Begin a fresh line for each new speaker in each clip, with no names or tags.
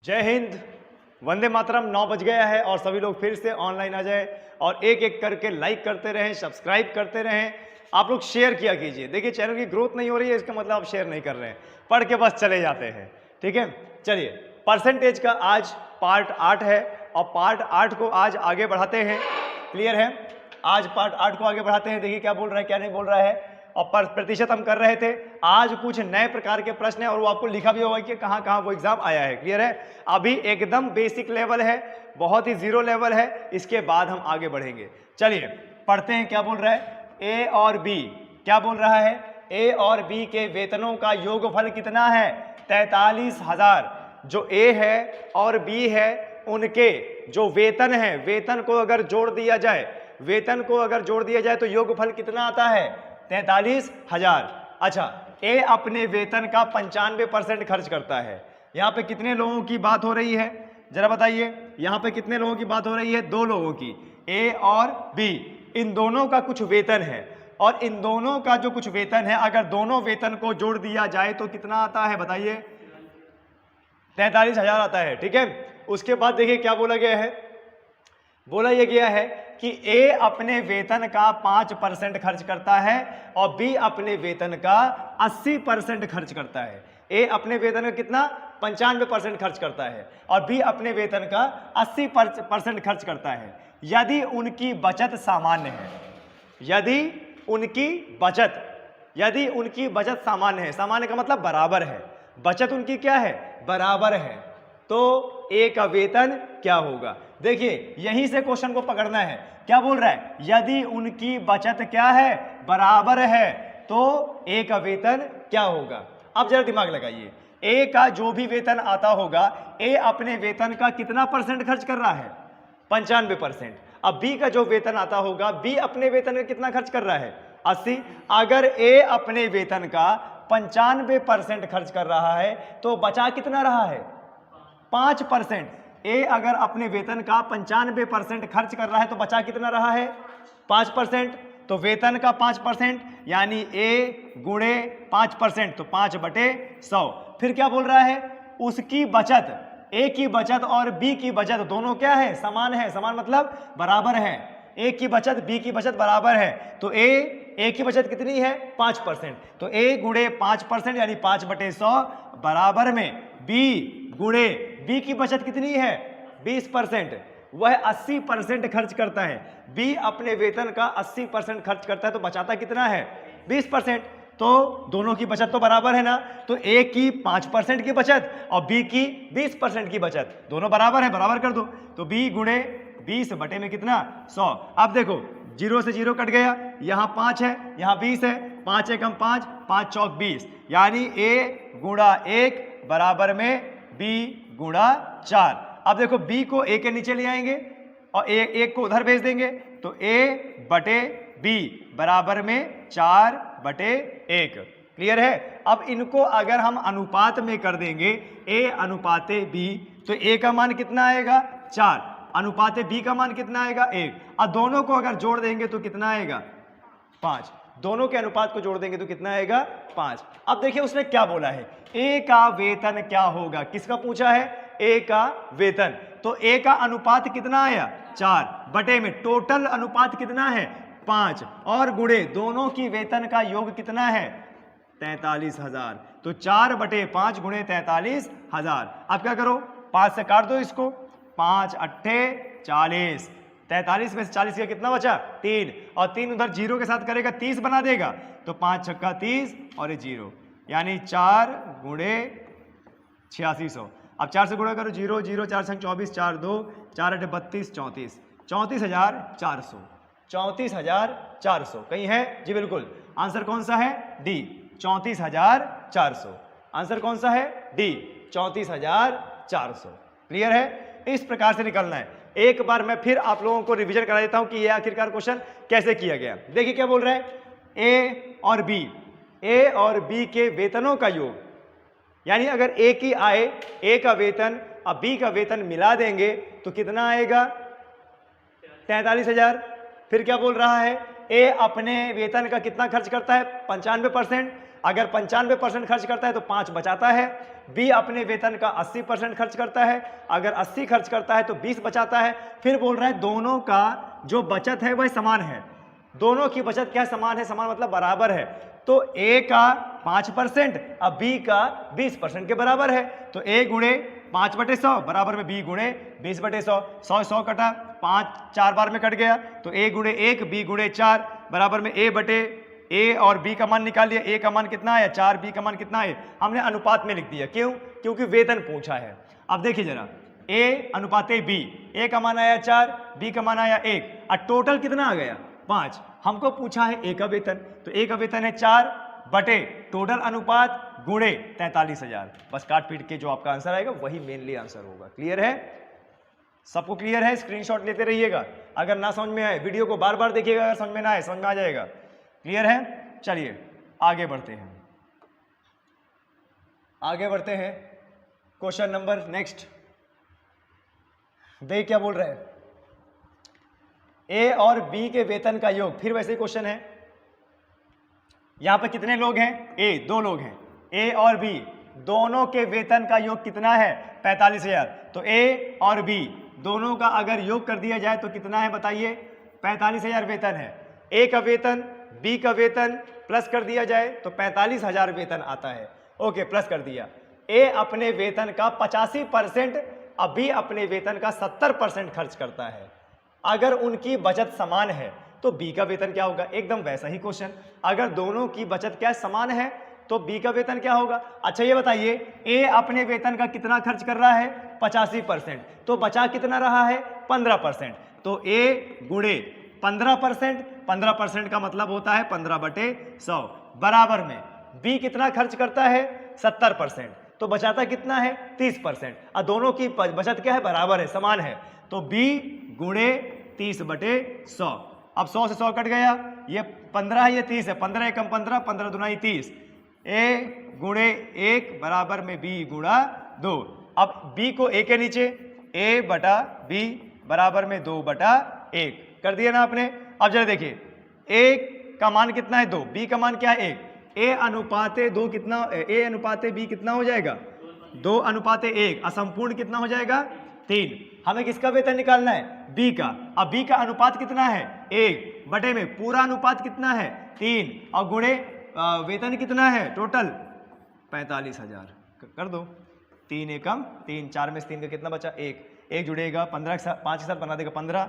जय हिंद, वंदे मातरम। 9 बज गया है और सभी लोग फिर से ऑनलाइन आ जाए और एक एक करके लाइक करते रहें, सब्सक्राइब करते रहें। आप लोग शेयर किया कीजिए। देखिए चैनल की ग्रोथ नहीं हो रही है, इसका मतलब आप शेयर नहीं कर रहे हैं, पढ़ के बस चले जाते हैं। ठीक है, चलिए परसेंटेज का आज पार्ट 8 है और पार्ट 8 को आज आगे बढ़ाते हैं। क्लियर है, आज पार्ट 8 को आगे बढ़ाते हैं। देखिए क्या बोल रहा है क्या नहीं बोल रहा है। और प्रतिशत हम कर रहे थे। आज कुछ नए प्रकार के प्रश्न है और वो आपको लिखा भी होगा कि कहाँ कहाँ वो एग्जाम आया है। क्लियर है, अभी एकदम बेसिक लेवल है, बहुत ही जीरो लेवल है, इसके बाद हम आगे बढ़ेंगे। चलिए पढ़ते हैं क्या बोल रहा है। ए और बी, क्या बोल रहा है, ए और बी के वेतनों का योगफल कितना है? 43,000। जो ए है और बी है उनके जो वेतन है, वेतन को अगर जोड़ दिया जाए, वेतन को अगर जोड़ दिया जाए तो योगफल कितना आता है? 43,000। अच्छा, ए अपने वेतन का 95% खर्च करता है। यहाँ पे कितने लोगों की बात हो रही है जरा बताइए। यहाँ पे कितने लोगों की बात हो रही है? 2 लोगों की, ए और बी। इन दोनों का कुछ वेतन है और इन दोनों का जो कुछ वेतन है अगर दोनों वेतन को जोड़ दिया जाए तो कितना आता है बताइए? 43,000 आता है। ठीक है, उसके बाद देखिए क्या बोला गया है। बोला यह गया है कि ए अपने वेतन का 5% खर्च करता है और बी अपने वेतन का 80% खर्च करता है। ए अपने वेतन का कितना? 95% खर्च करता है और बी अपने वेतन का 80% खर्च करता है। यदि उनकी बचत सामान्य है, यदि उनकी बचत सामान्य है, सामान्य का मतलब बराबर है, बचत उनकी क्या है? बराबर है, तो ए का वेतन क्या होगा? देखिए यहीं से क्वेश्चन को पकड़ना है। क्या बोल रहा है? यदि उनकी बचत क्या है? बराबर है, तो ए का वेतन क्या होगा? अब जरा दिमाग लगाइए। ए का जो भी वेतन आता होगा, ए अपने वेतन का कितना परसेंट खर्च कर रहा है? 95%। अब बी का जो वेतन आता होगा, बी अपने वेतन का कितना खर्च कर रहा है? 80। अगर ए अपने वेतन का 95% खर्च कर रहा है तो बचा कितना रहा है? 5%। ए अगर अपने वेतन का 95% खर्च कर रहा है तो बचा कितना रहा है? 5%। तो वेतन का 5% यानी ए गुणे 5%, तो 5/100। फिर क्या बोल रहा है? उसकी बचत, ए की बचत और बी की बचत दोनों क्या है? समान है। समान मतलब बराबर है। ए की बचत बी की बचत बराबर है, तो ए की बचत कितनी है? 5%। तो ए गुणे 5% यानी 5/100 बराबर में बी गुणे बी की बचत कितनी है? 20%। वह 80% खर्च करता है। बी अपने वेतन का 80% खर्च करता है तो बचाता कितना है? 20%। तो दोनों की बचत तो बराबर है ना, तो ए की 5% की बचत और बी की 20% की बचत, दोनों बराबर है, बराबर कर दो। तो बी गुणे 20 बटे में कितना? 100। अब देखो 0 से 0 कट गया, यहाँ 5 है, यहाँ 20 है, 5 एकम 5, 5 चौक 20, यानी ए गुणा 1 बराबर में बी गुणा 4। अब देखो बी को ए के नीचे ले आएंगे और एक को उधर भेज देंगे, तो ए बटे बी बराबर में 4/1। क्लियर है। अब इनको अगर हम अनुपात में कर देंगे, ए अनुपाते बी, तो ए का मान कितना आएगा? 4, अनुपाते बी का मान कितना आएगा? 1। और दोनों को अगर जोड़ देंगे तो कितना आएगा? 5। दोनों के अनुपात को जोड़ देंगे तो कितना आएगा? 5। अब देखिए उसने क्या बोला है, ए का वेतन क्या होगा? किसका पूछा है? ए का वेतन। तो ए का अनुपात कितना आया? 4 बटे में टोटल अनुपात कितना है? 5 और गुणे दोनों की वेतन का योग कितना है? 43,000। तो 4/5 गुणे 43,000। अब क्या करो? 5 से काट दो इसको, 5 अट्ठे 40, 43 में से 40 का कितना बचा? 3, और 3 उधर 0 के साथ करेगा 30 बना देगा, तो 5 छक्का 30 और ये 0, यानी 4 गुणे 8600। अब 4 से गुणा करो, 0 0 4 संग 24, 4 2 4 8 32, 34, 34,400। 34,400 कहीं है? जी बिल्कुल। आंसर कौन सा है? डी, 34,400। आंसर कौन सा है? डी, 34,400। क्लियर है। इस प्रकार से निकलना है। एक बार मैं फिर आप लोगों को रिवीजन करा देता हूं कि यह आखिरकार क्वेश्चन कैसे किया गया। देखिए क्या बोल रहा है, ए और बी, ए और बी के वेतनों का योग, यानी अगर ए की आय, ए का वेतन और बी का वेतन मिला देंगे तो कितना आएगा? 43,000। फिर क्या बोल रहा है, ए अपने वेतन का कितना खर्च करता है? 95%, अगर 95% खर्च करता है तो 5 बचाता है। बी अपने वेतन का 80% खर्च करता है, अगर 80 खर्च करता है तो 20 बचाता है। फिर बोल रहा है दोनों का जो बचत है वह समान है, दोनों की बचत क्या समान है, समान मतलब बराबर है। तो ए का 5% अब बी का 20% के बराबर है। तो ए गुणे 5/100 बराबर में बी गुणे 20/100। 100 कटा, 5 4 बार में कट गया, तो ए गुणे 1 बी गुणे 4 बराबर में ए और बी का मान निकाल लिया। ए का मान कितना आया 4, बी का मान कितना है, हमने अनुपात में लिख दिया। क्यों? क्योंकि वेतन पूछा है। अब देखिए जरा, ए अनुपात बी, ए का मान आया 4, बी का मान आया 1, और टोटल कितना आ गया 5। हमको पूछा है ए का वेतन, तो ए का वेतन है 4 बटे टोटल अनुपात गुणे 43,000। बस काट पीट के जो आपका आंसर आएगा वही मेनली आंसर होगा। क्लियर है? सबको क्लियर है? स्क्रीनशॉट लेते रहिएगा, अगर ना समझ में आए वीडियो को बार बार देखिएगा, अगर समझ में ना आए समझ में आ जाएगा। क्लियर है? चलिए आगे बढ़ते हैं, आगे बढ़ते हैं। क्वेश्चन नंबर नेक्स्ट, देख क्या बोल रहे हैं, ए और बी के वेतन का योग। फिर वैसे ही क्वेश्चन है, यहां पर कितने लोग हैं? ए 2 लोग हैं, ए और बी दोनों के वेतन का योग कितना है 45,000। तो ए और बी दोनों का अगर योग कर दिया जाए तो कितना है बताइए? 45,000 वेतन है। ए का वेतन बी का वेतन प्लस कर दिया जाए तो 45,000 वेतन आता है। ओके, प्लस कर दिया। ए अपने वेतन का 85%, अब बी अपने वेतन का 70% खर्च करता है। अगर उनकी बचत समान है तो बी का वेतन क्या होगा? एकदम वैसा ही क्वेश्चन, अगर दोनों की बचत क्या समान है तो बी का वेतन क्या होगा? अच्छा ये बताइए, ए अपने वेतन का कितना खर्च कर रहा है 85%, तो बचा कितना रहा है 15%। तो ए गुणे 15%, 15% का मतलब होता है 15/100 बराबर में बी कितना खर्च करता है 70%, तो बचाता कितना है 30%। और दोनों की बचत क्या है? बराबर है, समान है। तो बी गुणे 30/100। अब 100 से 100 कट गया, ये 15 है, ये 30 है, 15 एकम 15, 15 दूना 30। ए गुणे 1 बराबर में बी गुणा 2। अब बी को ए के नीचे ए बटा बी बराबर में 2/1 कर दिया ना आपने। अब जरा देखिए, ए का मान कितना है 2, बी का मान क्या है 1। ए अनुपाते 2 कितना, ए अनुपाते बी कितना हो जाएगा 2 अनुपाते 1, असंपूर्ण कितना हो जाएगा 3। हमें किसका वेतन निकालना है? बी का। अब बी का अनुपात कितना है 1 बटे में पूरा अनुपात कितना है 3, और गुणे वेतन कितना है टोटल 45,000 कर दो। 3 एकम 3, 4 में से 3 का कितना बचा 1 जुड़ेगा 15 5 के साथ बना देगा 15,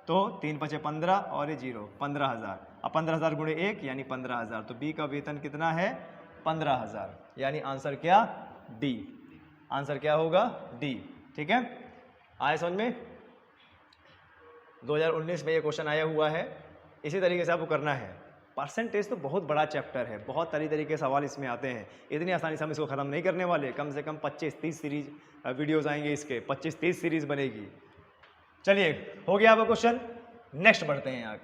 तो 3 बचे 15 और ये 0 15,000। अब 15,000 गुणे 1 यानी 15,000, तो बी का वेतन कितना है 15,000, यानी आंसर क्या डी। आंसर क्या होगा डी। ठीक है, आए समझ में? 2019 में ये क्वेश्चन आया हुआ है, इसी तरीके से आपको करना है। परसेंटेज तो बहुत बड़ा चैप्टर है, बहुत तरीके के सवाल इसमें आते हैं, इतनी आसानी से हम इसको ख़त्म नहीं करने वाले। कम से कम 25-30 सीरीज वीडियोस आएंगे इसके, 25-30 सीरीज बनेगी। चलिए हो गया आपका क्वेश्चन, नेक्स्ट बढ़ते हैं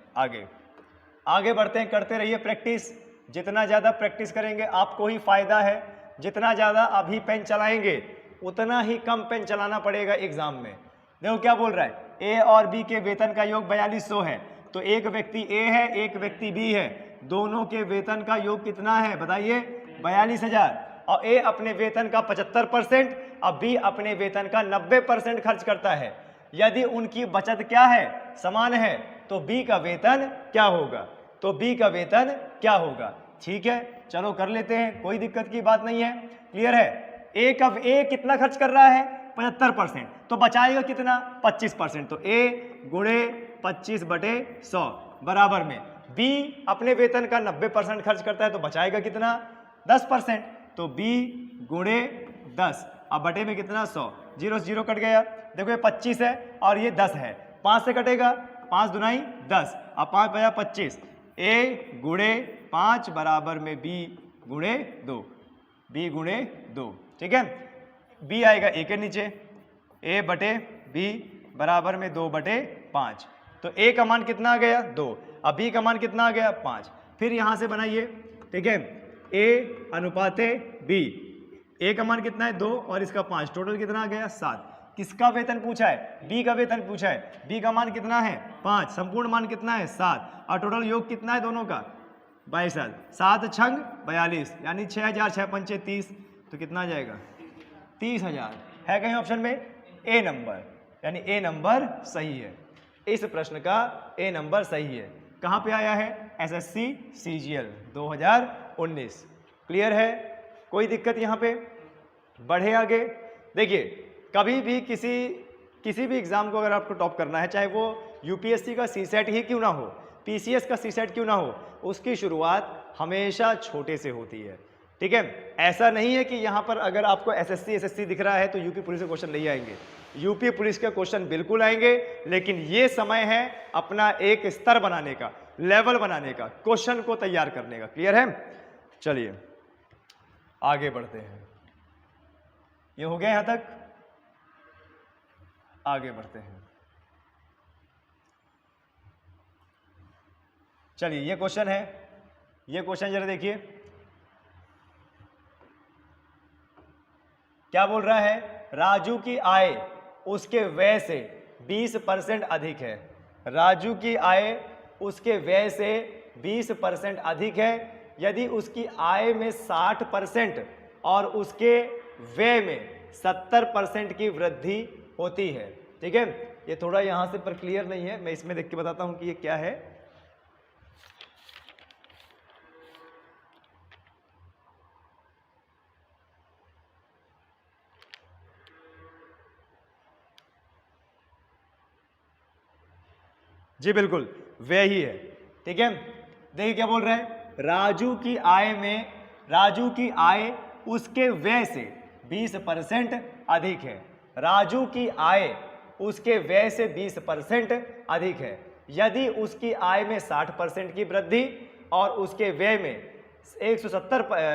आगे बढ़ते हैं। करते रहिए प्रैक्टिस, जितना ज़्यादा प्रैक्टिस करेंगे आपको ही फायदा है। जितना ज़्यादा अभी पेन चलाएंगे उतना ही कम पेन चलाना पड़ेगा एग्जाम में। देखो क्या बोल रहा है, ए और बी के वेतन का योग 4200 है, तो एक व्यक्ति ए है एक व्यक्ति बी है, दोनों के वेतन का योग कितना है बताइए 42,000। और ए अपने वेतन का 75%, अब बी अपने वेतन का 90% खर्च करता है। यदि उनकी बचत क्या है समान है तो बी का वेतन क्या होगा? तो बी का वेतन क्या होगा? ठीक है, चलो कर लेते हैं, कोई दिक्कत की बात नहीं है। क्लियर है? ए कितना खर्च कर रहा है 75%, तो बचाएगा कितना 25%, तो ए गुणे 25/100 बराबर में बी अपने वेतन का 90% खर्च करता है, तो बचाएगा कितना 10%, तो बी गुणे 10, अब बटे में कितना 100, 0 से 0 कट गया। देखो ये 25 है और ये 10 है, 5 से कटेगा, 5 दुनाई 10, अब 5 बजा 25, ए गुणे 5 बराबर में बी गुणे 2, बी गुणे 2। ठीक है, बी आएगा ए के नीचे, ए बटे बी बराबर में 2/5, तो ए का मान कितना आ गया 2, अब बी का मान कितना आ गया 5। फिर यहां से बनाइए, ठीक है, ए अनुपाते बी, ए का मान कितना है 2 और इसका 5, टोटल कितना आ गया 7। किसका वेतन पूछा है? बी का वेतन पूछा है। बी का मान कितना है 5, संपूर्ण मान कितना है 7, और टोटल योग कितना है दोनों का 62 7 छंग 42 यानी 6000 6 पंचे 30, तो कितना आ जाएगा 30,000 है कहीं ऑप्शन में ए नंबर, यानी ए नंबर सही है। इस प्रश्न का ए नंबर सही है। कहाँ पे आया है एसएससी सीजीएल 2019। क्लियर है, कोई दिक्कत यहाँ पे? बढ़े आगे। देखिए कभी भी किसी भी एग्जाम को अगर आपको टॉप करना है, चाहे वो यूपीएससी का सीसेट ही क्यों ना हो, पीसीएस का सीसेट क्यों ना हो, उसकी शुरुआत हमेशा छोटे से होती है। ठीक है, ऐसा नहीं है कि यहाँ पर अगर आपको एसएससी दिख रहा है तो यूपी पुलिस के क्वेश्चन नहीं आएंगे। यूपी पुलिस के क्वेश्चन बिल्कुल आएंगे, लेकिन ये समय है अपना एक स्तर बनाने का, लेवल बनाने का, क्वेश्चन को तैयार करने का। क्लियर है? चलिए आगे बढ़ते हैं। ये हो गया यहां तक, आगे बढ़ते हैं। चलिए ये क्वेश्चन है, ये क्वेश्चन जरा देखिए क्या बोल रहा है। राजू की आय उसके व्यय से 20% अधिक है। राजू की आय उसके व्यय से 20% अधिक है। यदि उसकी आय में 60% और उसके व्यय में 70% की वृद्धि होती है। ठीक है, ये थोड़ा यहां से पर क्लियर नहीं है, मैं इसमें देख के बताता हूं कि ये क्या है। जी बिल्कुल वे ही है। ठीक है, देखिए क्या बोल रहे हैं। राजू की आय उसके व्यय से 20% अधिक है। राजू की आय उसके व्यय से 20% अधिक है। यदि उसकी आय में 60% की वृद्धि और उसके व्यय में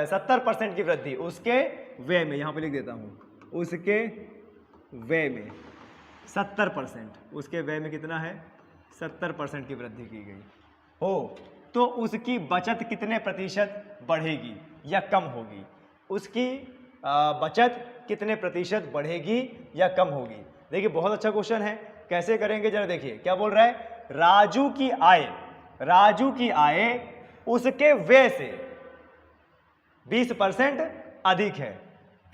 70% की वृद्धि, उसके व्यय में, यहां पे लिख देता हूं, उसके व्यय में 70%, उसके व्यय में कितना है 70% की वृद्धि की गई हो, तो उसकी बचत कितने प्रतिशत बढ़ेगी या कम होगी? उसकी बचत कितने प्रतिशत बढ़ेगी या कम होगी? देखिए बहुत अच्छा क्वेश्चन है, कैसे करेंगे जरा देखिए। क्या बोल रहा है, राजू की आय उसके व्यय से 20% अधिक है।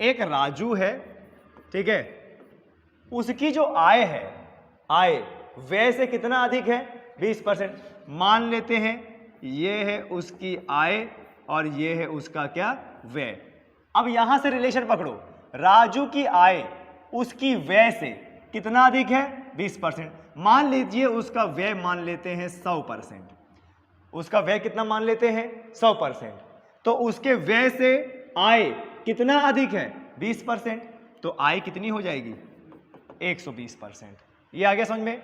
एक राजू है, ठीक है, उसकी जो आय है, आय व्यय से कितना अधिक है 20%। मान लेते हैं ये है उसकी आय और ये है उसका क्या व्यय। अब यहां से रिलेशन पकड़ो, राजू की आय उसकी व्यय से कितना अधिक है 20%। मान लीजिए उसका व्यय मान लेते हैं 100%, उसका व्यय कितना मान लेते हैं 100%, तो उसके व्यय से आय कितना अधिक है 20%, तो आय कितनी हो जाएगी 120%। ये आ गया समझ में।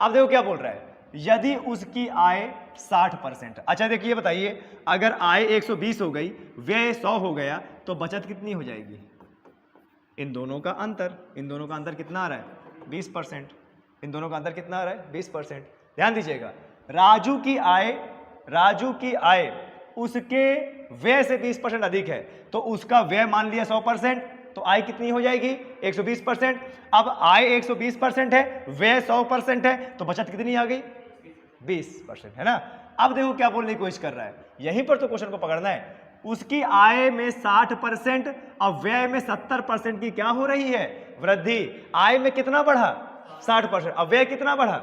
अब देखो क्या बोल रहा है, यदि उसकी आय 60%। अच्छा देखिए ये बताइए, अगर आय 120 हो गई, व्यय 100 हो गया, तो बचत कितनी हो जाएगी? इन दोनों का अंतर कितना आ रहा है 20%। इन दोनों का अंतर कितना आ रहा है 20%। ध्यान दीजिएगा, राजू की आय उसके व्यय से 20% अधिक है, तो उसका व्यय मान लिया 100%, तो आय कितनी हो जाएगी 120%। अब आय 120% है, व्यय 100% है, तो बचत कितनी आ गई 20%, है ना। अब देखो क्या बोलने की कोशिश कर रहा है, यहीं पर तो क्वेश्चन को पकड़ना है। उसकी आय में 60% और व्यय में 70% की क्या हो रही है वृद्धि। आय में कितना बढ़ा 60%, और व्यय कितना बढ़ा,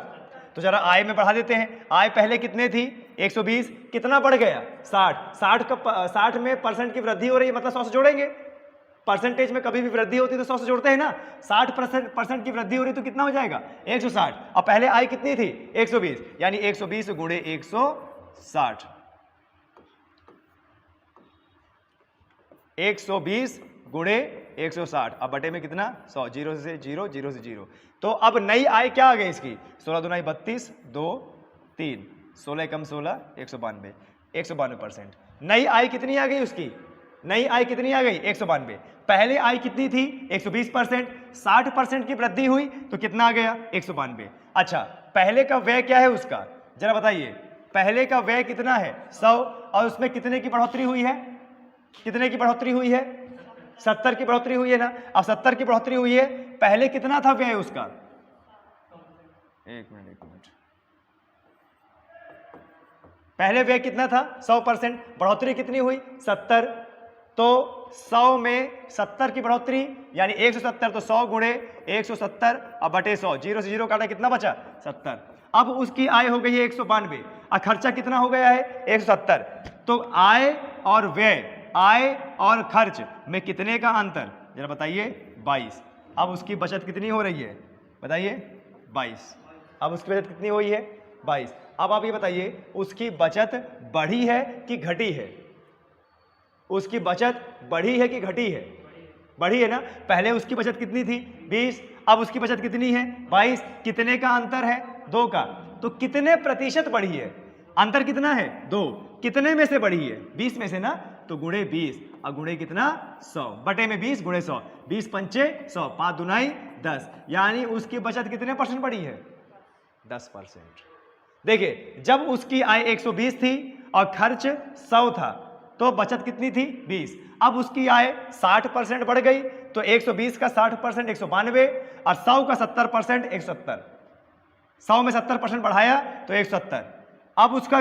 तो जरा आय में बढ़ा देते हैं। आय पहले कितने थी 120, कितना बढ़ गया 60 में परसेंट की वृद्धि हो रही है, मतलब 100 से जोड़ेंगे। परसेंटेज में कभी भी वृद्धि होती है तो 100 से जोड़ते हैं ना। 60% की वृद्धि हो रही तो कितना हो जाएगा 160, और पहले आय कितनी थी 120, यानी 120 गुणे 160, 120 गुणे 160, अब बटे में कितना 100, 0 से 0, 0 से 0। तो अब नई आय क्या आ गई इसकी, 16 दूना 32, 2 3, 16 कम 16, 192, 192%। नई आय कितनी आ गई उसकी, नई आय कितनी आ गई 192। पहले आय कितनी थी 120%, 60% की वृद्धि हुई तो कितना आ गया 192। अच्छा पहले का व्यय क्या है उसका, जरा बताइए। पहले का व्यय कितना है 100, और उसमें कितने की बढ़ोतरी हुई है, कितने की बढ़ोतरी हुई है 70 की बढ़ोतरी हुई है ना। अब 70 की बढ़ोतरी हुई है, पहले कितना था व्यय उसका, एक मिनट, पहले व्यय कितना था 100%, बढ़ोतरी कितनी हुई 70, तो 100 में 70 की बढ़ोतरी यानी 170, तो 100 गुणे 170 अब बटे 100, 0 से 0 काटा कितना बचा 70। अब उसकी आय हो गई है 192 और खर्चा कितना हो गया है 170, तो आय और व्यय, आय और खर्च में कितने का अंतर जरा बताइए 22। अब उसकी बचत कितनी हो रही है बताइए 22। अब उसकी बचत कितनी हुई है 22। अब आप ये बताइए उसकी बचत बढ़ी है कि घटी है, उसकी बचत बढ़ी है कि घटी है, बढ़ी है ना। पहले उसकी बचत कितनी थी 20, अब उसकी बचत कितनी है 22, कितने का अंतर है 2 का, तो कितने प्रतिशत बढ़ी है, अंतर कितना है 2, कितने में से बढ़ी है 20 में से ना, तो गुणे 20 और गुणे कितना 100 बटे में 20 गुणे 100, 20 पंचे 100, 5 दुनाई 10, यानी उसकी बचत कितने % बढ़ी है 10%। देखिए जब उसकी आय 120 थी और खर्च 100 था तो बचत कितनी थी 20, अब उसकी आय 60% बढ़ गई तो 120 का 60% 192 और 100 का 70% 170, 100 में 70% बढ़ाया तो 170। अब उसका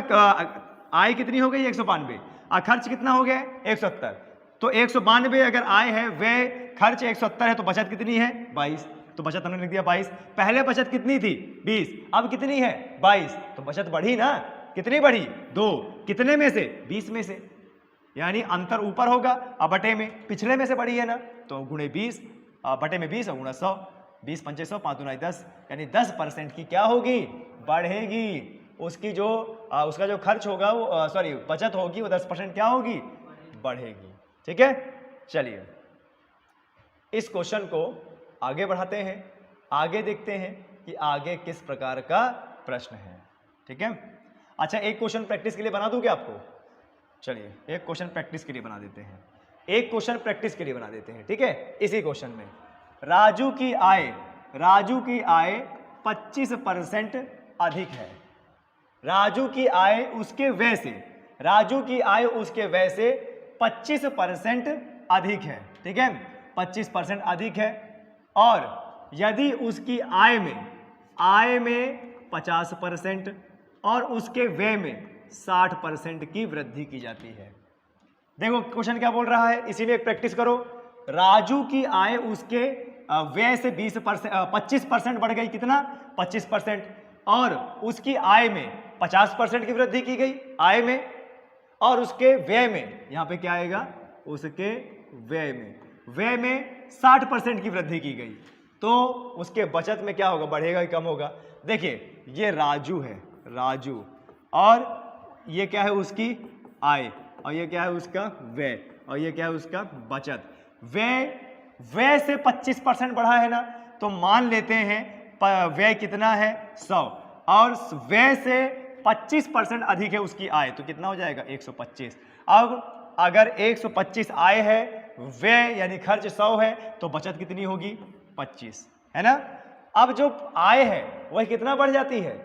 आय कितनी हो गई 192 और खर्च कितना हो गया 170, तो 192 अगर आय है व्यय खर्च 170 है तो बचत कितनी है 22, तो बचत हमने लिख दिया 22। पहले बचत कितनी थी 20, अब कितनी है 22, तो बचत बढ़ी ना, कितनी बढ़ी 2, कितने में से 20 में से, यानी अंतर ऊपर होगा और बटे में पिछले में से बढ़ी है ना, तो गुणे 20 बटे में 20 और गुणा 100, 20 पंचे 100, 5 दुनाई 10, यानी 10% की क्या होगी बढ़ेगी। उसकी जो उसका जो खर्च होगा वो सॉरी बचत होगी वो 10% क्या होगी बढ़ेगी। ठीक है, चलिए इस क्वेश्चन को आगे बढ़ाते हैं, आगे देखते हैं कि आगे किस प्रकार का प्रश्न है। ठीक है, अच्छा एक क्वेश्चन प्रैक्टिस के लिए बना दूं क्या आपको, चलिए एक क्वेश्चन प्रैक्टिस के लिए बना देते हैं, एक क्वेश्चन प्रैक्टिस के लिए बना देते हैं। ठीक है, इसी क्वेश्चन में राजू की आय 25% अधिक है, राजू की आय उसके व्यय से, राजू की आय उसके व्यय से 25% अधिक है। ठीक है, 25% अधिक है और यदि उसकी आय में 50% और उसके व्यय में 60% की वृद्धि की जाती है। देखो क्वेश्चन क्या बोल रहा है, इसीलिए प्रैक्टिस करो। राजू की आय उसके व्यय से 25% बढ़ गई, कितना 25%, और उसकी आय में 50% की वृद्धि की गई आय में, और उसके व्यय में, यहां पे क्या आएगा उसके व्यय में 60% की वृद्धि की गई, तो उसके बचत में क्या होगा बढ़ेगा कि कम होगा। देखिए ये राजू है, राजू, और ये क्या है उसकी आय, और ये क्या है उसका व्यय, और ये क्या है उसका बचत। व्यय से 25% बढ़ा है ना, तो मान लेते हैं व्यय कितना है 100 और व्यय से 25% अधिक है उसकी आय, तो कितना हो जाएगा 125। अब अगर 125 आय है, व्यय यानी खर्च 100 है, तो बचत कितनी होगी 25, है ना। अब जो आय है वह कितना बढ़ जाती है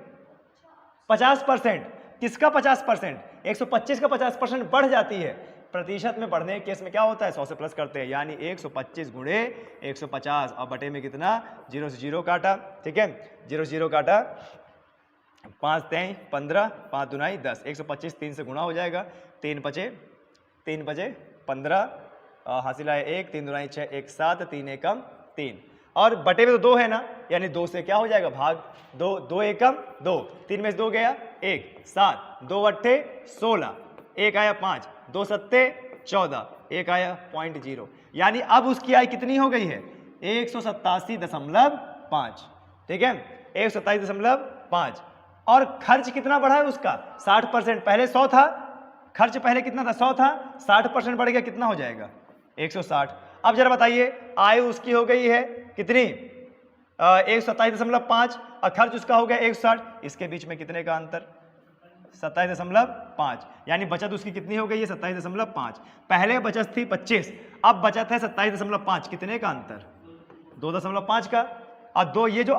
50%, किसका 50%, 125 का 50% बढ़ जाती है। प्रतिशत में बढ़ने के केस में क्या होता है 100 से प्लस करते हैं, यानी 125 गुणे 150 और बटे में कितना 0 से 0 काटा। ठीक है, 0 से 0 काटा, 5 3 15, 5 दुनाई 10, 125 3 से गुणा हो जाएगा, 3 बचे 15, हासिल आए 1, 3 दुनाई 6, 1 7, 3 एकम 3, और बटे में तो 2 है ना, यानी 2 से क्या हो जाएगा भाग, 2 एकम 2, 3 में से 2 गया 1, 7, 2 अट्ठे 16, 1 आया 5, 2 सत्ते 14, 1 आया 0.0, यानी अब उसकी आय कितनी हो गई है 187.5। ठीक है, 127.5, और खर्च कितना बढ़ा है उसका 60%, पहले 100 था, खर्च पहले कितना था 100 था, 60% बढ़ गया, कितना हो जाएगा 160। अब जरा बताइए आय उसकी हो गई है कितनी 127.5 और खर्च उसका हो गया 160, इसके बीच में कितने का अंतर 27.5, यानी बचत उसकी कितनी हो गई है 27.5। पहले बचत थी 25, अब बचत है 27.5, कितने का अंतर 2.5 का, और 2 ये जो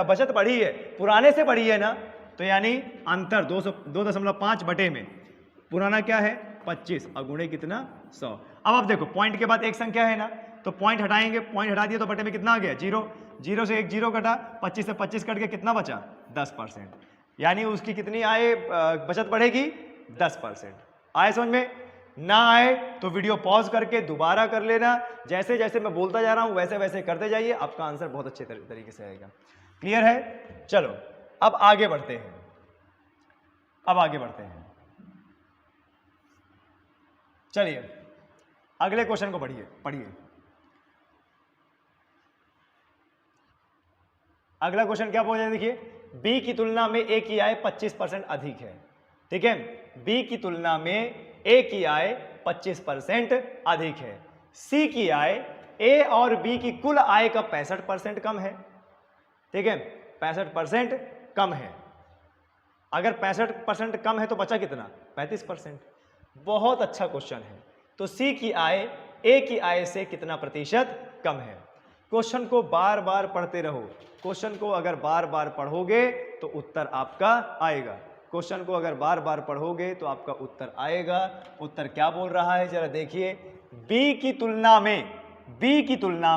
बचत बढ़ी है पुराने से बढ़ी है ना, तो यानी अंतर 2.5 बटे में पुराना क्या है 25 और गुणे कितना 100। अब आप देखो पॉइंट के बाद एक संख्या है ना, तो पॉइंट हटाएंगे, पॉइंट हटा दिया तो बटे में कितना आ गया 0, 0 से 1 0 कटा, 25 से 25 कट के कितना बचा 10%, यानी उसकी कितनी आय बचत बढ़ेगी 10%। आए समझ में? ना आए तो वीडियो पॉज करके दोबारा कर लेना, जैसे जैसे मैं बोलता जा रहा हूं वैसे वैसे करते जाइए, आपका आंसर बहुत अच्छे तरीके से आएगा। क्लियर है? चलो अब आगे बढ़ते हैं, अब आगे बढ़ते हैं। चलिए अगले क्वेश्चन को पढ़िए। अगला क्वेश्चन क्या पूछा है? देखिए, बी की तुलना में ए की आय 25% अधिक है। ठीक है, बी की तुलना में ए की आय 25% अधिक है। सी की आय ए और बी की कुल आय का 65% कम है। ठीक है, 65% कम है। अगर 65% कम है तो बचा कितना? 35%। बहुत अच्छा क्वेश्चन है। तो सी की आय ए की आय से कितना प्रतिशत कम है? क्वेश्चन को बार बार पढ़ते रहो। क्वेश्चन को अगर बार बार पढ़ोगे तो उत्तर आपका आएगा। क्वेश्चन को अगर बार बार पढ़ोगे तो आपका उत्तर आएगा। उत्तर क्या बोल रहा है जरा देखिए, बी की तुलना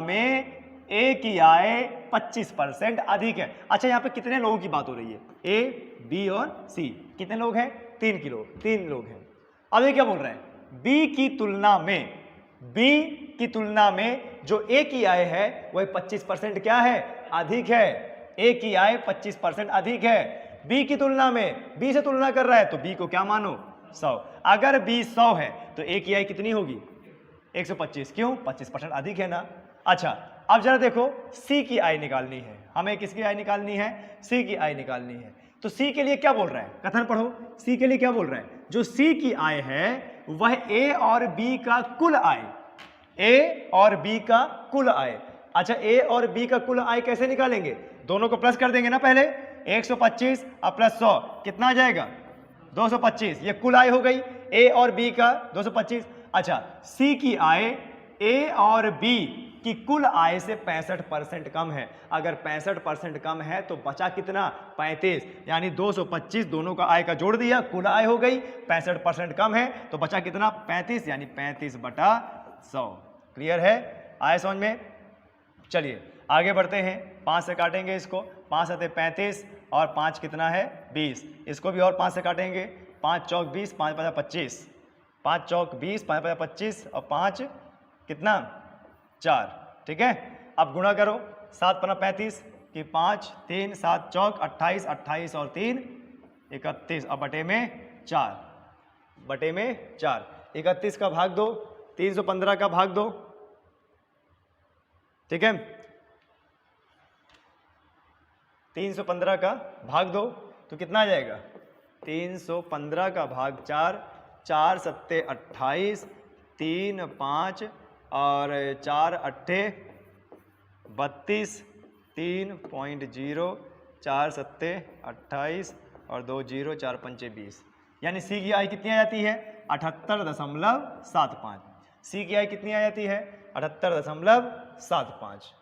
में ए की आय 25% अधिक है। अच्छा, यहां पे कितने लोगों की बात हो रही है? ए, बी और सी। कितने लोग हैं? 3 लोग हैं। अब ये क्या बोल रहे हैं? बी की तुलना में जो ए की आय है वह 25% क्या है? अधिक है। ए की आय 25% अधिक है। बी की तुलना में, बी से तुलना कर रहा है तो बी को क्या मानो? 100। अगर बी 100 है तो ए की आय कितनी होगी? 125। क्यों? 25% अधिक है ना। अच्छा, अब जरा देखो, सी की आय निकालनी है हमें। किसकी आय निकालनी है? सी की आय निकालनी है। तो सी के लिए क्या बोल रहा है? कथन पढ़ो। सी के लिए क्या बोल रहा है? जो सी की आय है वह ए और बी का कुल आय, ए और बी का कुल आय। अच्छा, ए और बी का कुल आय कैसे निकालेंगे? दोनों को प्लस कर देंगे ना पहले। 125 और प्लस 100 कितना आ जाएगा? 225। ये कुल आय हो गई ए और बी का 225। अच्छा, सी की आय ए और बी की कुल आय से 65% कम है। अगर 65% कम है तो बचा कितना? 35। यानी 225 दोनों का आय का जोड़ दिया, कुल आय हो गई। 65% कम है तो बचा कितना? 35, यानी 35/100। क्लियर है? आए समझ में? चलिए आगे बढ़ते हैं। 5 से काटेंगे इसको। 5 7 35 और 5 कितना है? 20। इसको भी और 5 से काटेंगे। 5 चौक 20, 5 5 25। 5 चौक 20, 5 5 25 और 5 कितना? 4। ठीक है, अब गुणा करो। 7 पना 35 कि 5 3 7 चौक 28, 28 और 3 31 और बटे में 4। 31 का भाग दो, 315 का भाग दो। ठीक है, 315 का भाग दो तो कितना आ जाएगा? 315 का भाग 4, 4 सत्ते 28, 3 5 और 4 अट्ठे 32, 3.0, 4 सत्ते 28 और 2 0, 4 पंचे 20। यानी सी की आय कितनी आ जाती है? 78.75। सी की आय कितनी आ जाती है? 78.75।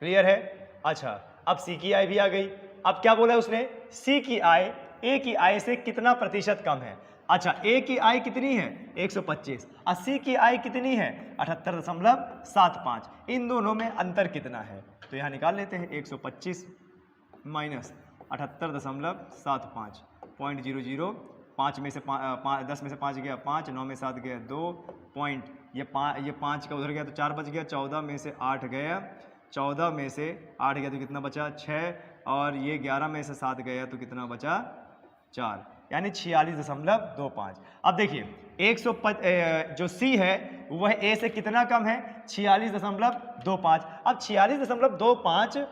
क्लियर है? अच्छा, अब सी की आय भी आ गई। अब क्या बोला उसने? सी की आय ए की आय से कितना प्रतिशत कम है? अच्छा, ए की आय कितनी है? 125। और सी की आय कितनी है? 78.75। इन दोनों में अंतर कितना है? तो यहाँ निकाल लेते हैं। 125 माइनस 78.75 0.00। 5 में से 10 में से 5 गया 5, 9 में 7 गया 2 पॉइंट, ये 5 का उधर गया तो 4 बच गया। 14 में से 8 गया, 14 में से 8 गया तो कितना बचा? 6। और ये 11 में से 7 गया तो कितना बचा? 4। यानी 46.25। अब देखिए जो सी है वह ए से कितना कम है? 46.25। अब 46.25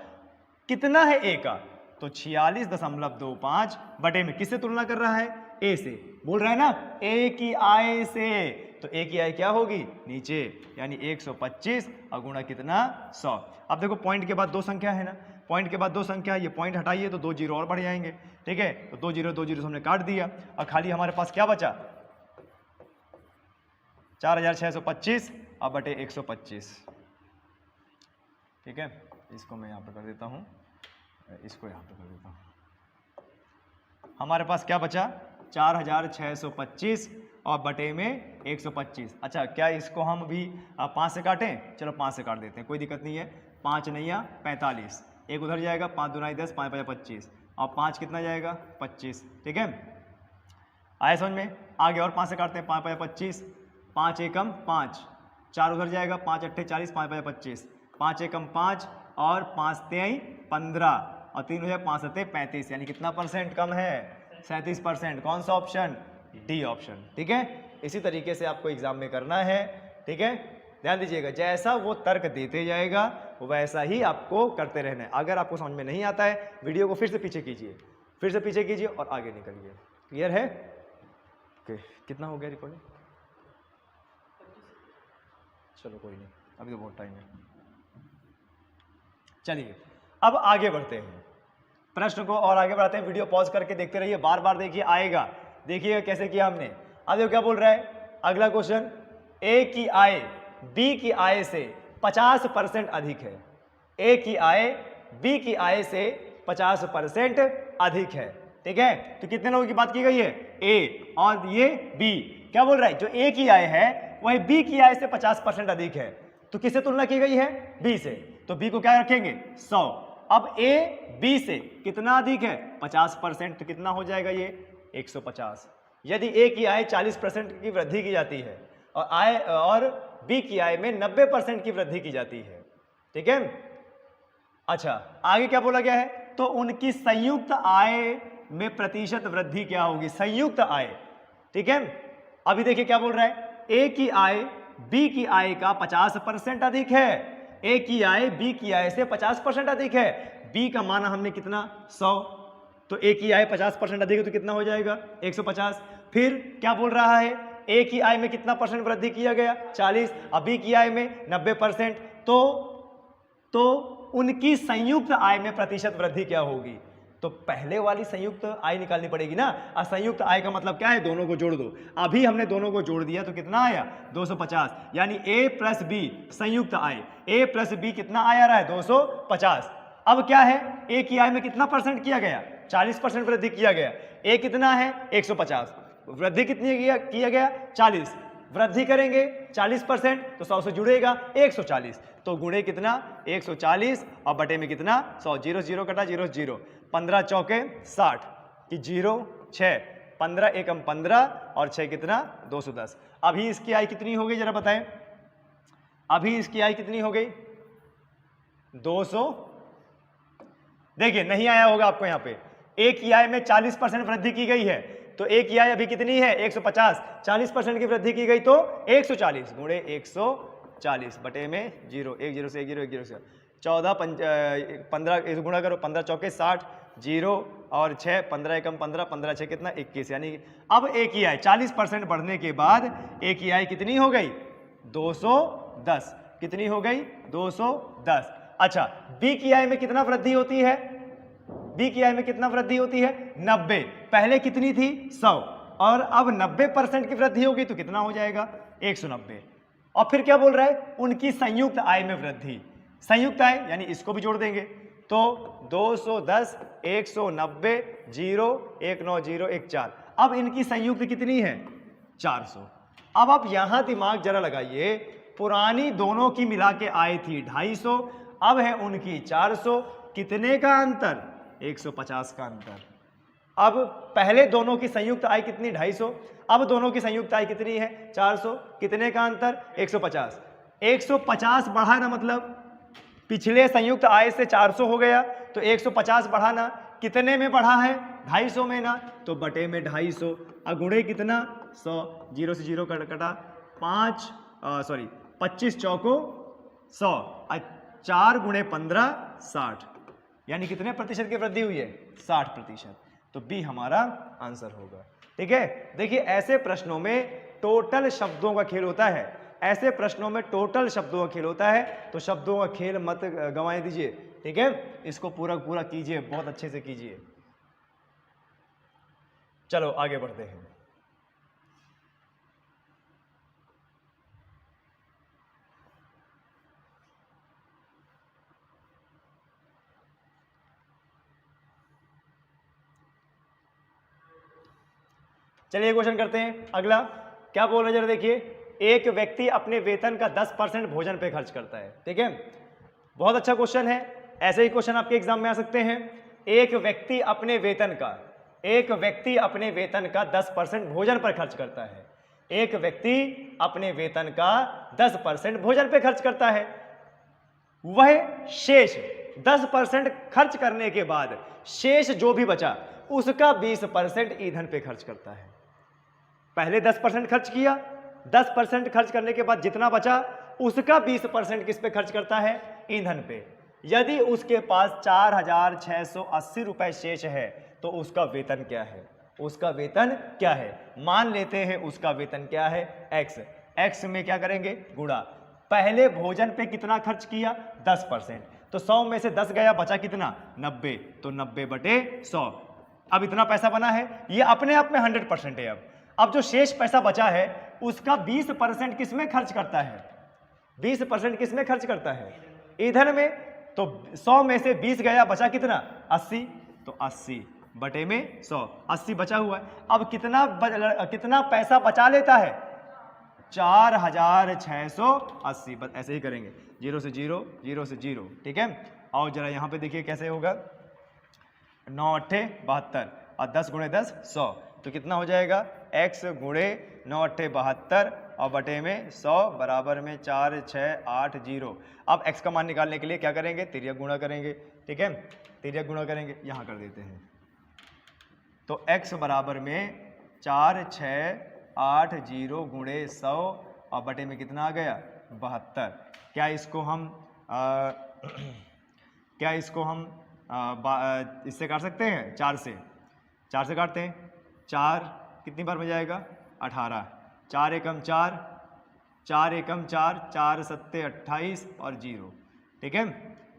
कितना है ए का? तो 46.25 बटे में किससे तुलना कर रहा है? ए से। बोल रहा है ना ए की आय से, तो ए की आय क्या होगी? नीचे, यानी 125 और गुणा कितना? 100। अब देखो पॉइंट के बाद 2 संख्या है ना, पॉइंट के बाद 2 संख्या, ये पॉइंट हटाइए तो 2 जीरो और बढ़ जाएंगे। ठीक है, तो 2 जीरो हमने काट दिया और खाली हमारे पास क्या बचा? 4625 और बटे 125। ठीक है, इसको मैं यहाँ पे कर देता हूँ, इसको यहाँ पे कर देता हूँ। हमारे पास क्या बचा? 4625 और बटे में 125। अच्छा, क्या इसको हम भी 5 से काटें? चलो 5 से काट देते हैं, कोई दिक्कत नहीं है। 5 नैया 45, एक उधर जाएगा, 5 दूना 10, 5 5 25 और 5 कितना जाएगा? 25। ठीक है, आया समझ में? आगे और 5 से काटते हैं, 5 5 25, 5 एकम 5, 4 उधर जाएगा, 5 8 40, 5 5 25, 5 एकम 5 और 5 3 15 और 3 हो जाए 5 7 35, यानी कितना परसेंट कम है? 37%। कौन सा ऑप्शन? D option. ठीक है, इसी तरीके से आपको एग्जाम में करना है। ठीक है, ध्यान दीजिएगा, जैसा वो तर्क देते जाएगा वैसा ही आपको करते रहना है। अगर आपको समझ में नहीं आता है, वीडियो को फिर से पीछे कीजिए, फिर से पीछे कीजिए और आगे निकलिए। क्लियर है? ओके, कितना हो गया रिकॉर्डिंग? चलो कोई नहीं, अभी तो बहुत टाइम है। चलिए अब आगे बढ़ते हैं, प्रश्न को और आगे बढ़ाते हैं। वीडियो पॉज करके देखते रहिए, बार बार देखिए, आएगा। देखिएगा कैसे किया हमने। अब देखो क्या बोल रहा है अगला क्वेश्चन, ए की आय बी की आय से 50% अधिक है। ए की आय बी की आय से 50% अधिक है। ठीक है, तो कितने लोगों की बात की गई है? ए और ये बी। क्या बोल रहा है? जो ए की आय है वही बी की आय से 50% अधिक है। तो किससे तुलना की गई है? बी से। तो बी को क्या रखेंगे? 100। अब ए बी से कितना अधिक है? 50%। तो कितना हो जाएगा ये? 150। यदि ए की आय 40% की वृद्धि की जाती है और बी की आय में 90% की वृद्धि की जाती है। ठीक है, अच्छा आगे क्या बोला गया है? तो उनकी संयुक्त आय में प्रतिशत वृद्धि क्या होगी? संयुक्त आय। ठीक है, अभी देखिए क्या बोल रहा है, ए की आय बी की आय का 50% अधिक है। ए की आय बी की आय से 50% अधिक है। बी का माना हमने कितना? 100। तो ए की आय 50% अधिक है तो कितना हो जाएगा? 150। फिर क्या बोल रहा है? ए की आय में कितना परसेंट वृद्धि किया गया? 40। अब बी की आय में 90%। तो उनकी संयुक्त आय में प्रतिशत वृद्धि क्या होगी? तो पहले वाली संयुक्त आय निकालनी पड़ेगी ना। असंयुक्त आय का मतलब क्या है? दोनों को जोड़ दो। अभी हमने दोनों को जोड़ दिया तो कितना आया? 250। यानी ए प्लस बी संयुक्त आय, ए प्लस बी कितना आया रहा है? 250। अब क्या है? ए की आय में कितना परसेंट किया गया? 40% वृद्धि किया गया। ए कितना है? 150। वृद्धि कितनी किया गया? 40। वृद्धि करेंगे 40% तो 100 से जुड़ेगा 140। तो गुणे कितना? 140 और बटे में कितना? 100। 0 0 कटा 0 0, 15 चौके 60 कि 0 6, 15 एकम 15 और 6 कितना? 210। अभी इसकी आय कितनी हो गई जरा बताएं? अभी इसकी आय कितनी हो गई? 200। देखिए नहीं आया होगा आपको यहाँ पे। ए की आय में 40% वृद्धि की गई है तो ए की आय अभी कितनी है? 150। 40% की वृद्धि की गई तो 140 गुणे 140 बटे में 0, 1 0 से 1 0 1 0 से 14 15 गुणा करो, 15 चौके 60, 0 और 6, 15 एकम 15, 15 6 कितना? 21। यानी अब ए की आय 40% बढ़ने के बाद ए की आय कितनी हो गई? 210। कितनी हो गई? 210। अच्छा, बी की आय में कितना वृद्धि होती है? बी की आय में कितना वृद्धि होती है? 90। पहले कितनी थी? 100 और अब 90% की वृद्धि होगी तो कितना हो जाएगा? 190। और फिर क्या बोल रहा है? उनकी संयुक्त आय में वृद्धि। संयुक्त आय यानी इसको भी जोड़ देंगे तो 210 190 0 190 14। अब इनकी संयुक्त कितनी है? 400। अब आप यहां दिमाग जरा लगाइए, पुरानी दोनों की मिला के आय थी 250, अब है उनकी 400। कितने का अंतर? 150 का अंतर। अब पहले दोनों की संयुक्त आय कितनी? 250। अब दोनों की संयुक्त आय कितनी है? 400। कितने का अंतर? 150। 150 बढ़ा ना, मतलब पिछले संयुक्त आय से 400 हो गया तो 150 बढ़ाना कितने में बढ़ा है? 250 में ना, तो बटे में 250 और गुणे कितना? 100। 0 से 0 कटा 25 चौको 100 और 4 गुणे 15 60। यानी कितने प्रतिशत की वृद्धि हुई है? 60%। तो बी हमारा आंसर होगा। ठीक है, देखिए ऐसे प्रश्नों में टोटल शब्दों का खेल होता है। ऐसे प्रश्नों में टोटल शब्दों का खेल होता है तो शब्दों का खेल मत गंवाए दीजिए। ठीक है, इसको पूरा कीजिए, बहुत अच्छे से कीजिए। चलो आगे बढ़ते हैं। चलिए क्वेश्चन करते हैं अगला। क्या बोल रहे हैं जरा देखिए, एक व्यक्ति अपने वेतन का 10% भोजन पे खर्च करता है। ठीक है, बहुत अच्छा क्वेश्चन है, ऐसे ही क्वेश्चन आपके एग्जाम में आ सकते हैं। एक व्यक्ति अपने वेतन का एक व्यक्ति अपने वेतन का 10% भोजन पर खर्च करता है। एक व्यक्ति अपने वेतन का 10% भोजन पे खर्च करता है। वह शेष 10% खर्च करने के बाद शेष जो भी बचा उसका 20% ईंधन पे खर्च करता है। पहले 10% खर्च किया, 10% खर्च करने के बाद जितना बचा उसका 20% किस पे खर्च करता है? ईंधन पे। यदि उसके पास 4,680 रुपए शेष है तो उसका वेतन क्या है? उसका वेतन क्या है? मान लेते हैं उसका वेतन क्या है? x। x में क्या करेंगे? गुणा। पहले भोजन पे कितना खर्च किया? 10%। तो 100 में से 10 गया, बचा कितना? 90। तो 90/100। अब इतना पैसा बना है, ये अपने आप में 100% है। अब जो शेष पैसा बचा है उसका 20% किस में खर्च करता है? 20% किस में खर्च करता है? ईंधन में। तो 100 में से 20 गया, बचा कितना? 80। तो 80/100, 80 बचा हुआ है। अब कितना पैसा बचा लेता है? 4,680। बस ऐसे ही करेंगे, 0 से 0, 0 से 0। ठीक है। और जरा यहां पे देखिए कैसे होगा। 9 8 72 और 10 × 10 100। तो कितना हो जाएगा? x गुणे 9 8 72 और बटे में 100 बराबर में 4 6 8 0। अब x का मान निकालने के लिए क्या करेंगे? तिर्यक गुणा करेंगे। ठीक है, तिर्यक गुणा करेंगे, यहां कर देते हैं। तो x बराबर में 4 6 8 0 गुणे 100 और बटे में कितना आ गया? 72। क्या इसको हम इससे काट सकते हैं? 4 से काटते हैं। 4 कितनी बार में जाएगा? 18। 4 एकम 4, 4 एकम 4, 4 सत्ते 28 और 0। ठीक है।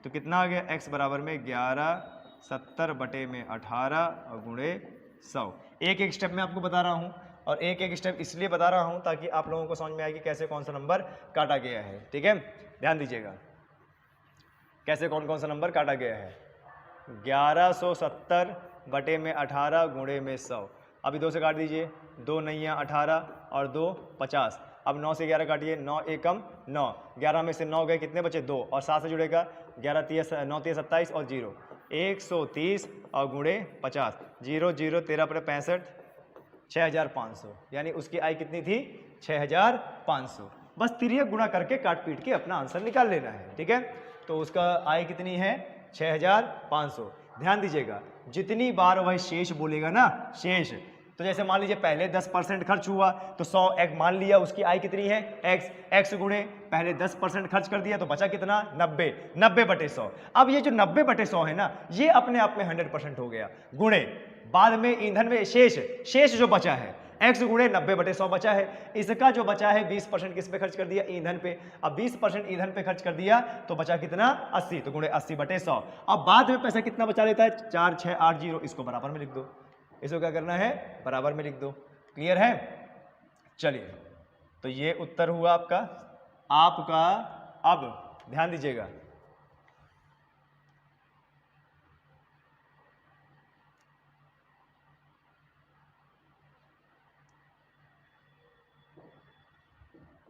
तो कितना आ गया? x बराबर में 11 70/18 और गुणे 100। एक एक स्टेप में आपको बता रहा हूं, और एक एक स्टेप इसलिए बता रहा हूं ताकि आप लोगों को समझ में आए कि कैसे कौन सा नंबर काटा गया है। ठीक है, ध्यान दीजिएगा कैसे कौन सा नंबर काटा गया है। 1170/18 गुणे में 100। अभी 2 से काट दीजिए, 2 9 18 और 2 50। अब 9 से 11 काटिए, 9 एकम 9, 11 में से 9 गए, कितने बचे? 2 और 7 से जुड़ेगा 11 9 27 और 0, 130 और गुणे 50, 0 0 13 पर 65, 6,500। यानी उसकी आय कितनी थी? 6,500। बस तिर्यक गुणा करके काट पीट के अपना आंसर निकाल लेना है। ठीक है, तो उसका आय कितनी है? 6,500। ध्यान दीजिएगा, जितनी बार वह शेष बोलेगा ना, शेष, तो जैसे मान लीजिए पहले 10% खर्च हुआ तो 100 x मान लिया, उसकी आय कितनी है? x गुणे पहले 10% खर्च कर दिया तो बचा कितना? 90, 90/100। अब ये जो 90/100 है ना, ये अपने आप में 100% हो गया। गुणे बाद में ईंधन में शेष जो बचा है, x गुणे 90/100 बचा है। इसका जो बचा है 20% किस पे खर्च कर दिया? ईंधन पे। अब 20% ईंधन पे खर्च कर दिया तो बचा कितना? 80। तो गुणे 80/100। अब बाद में पैसा कितना बचा लेता है? 4 6 8 0। इसको बराबर में लिख दो। इसको क्या करना है? बराबर में लिख दो। क्लियर है? चलिए, तो ये उत्तर हुआ आपका। अब ध्यान दीजिएगा,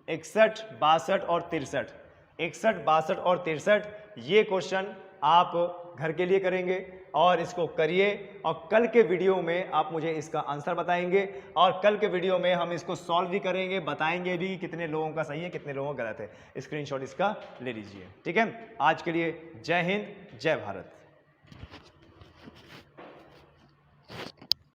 इकसठ 62 और 63, 61 62 और 63, ये क्वेश्चन आप घर के लिए करेंगे और इसको करिए, और कल के वीडियो में आप मुझे इसका आंसर बताएंगे, और कल के वीडियो में हम इसको सॉल्व भी करेंगे, बताएंगे भी कितने लोगों का सही है कितने लोगों का गलत है। स्क्रीनशॉट इसका ले लीजिए। ठीक है, आज के लिए जय हिंद, जय भारत।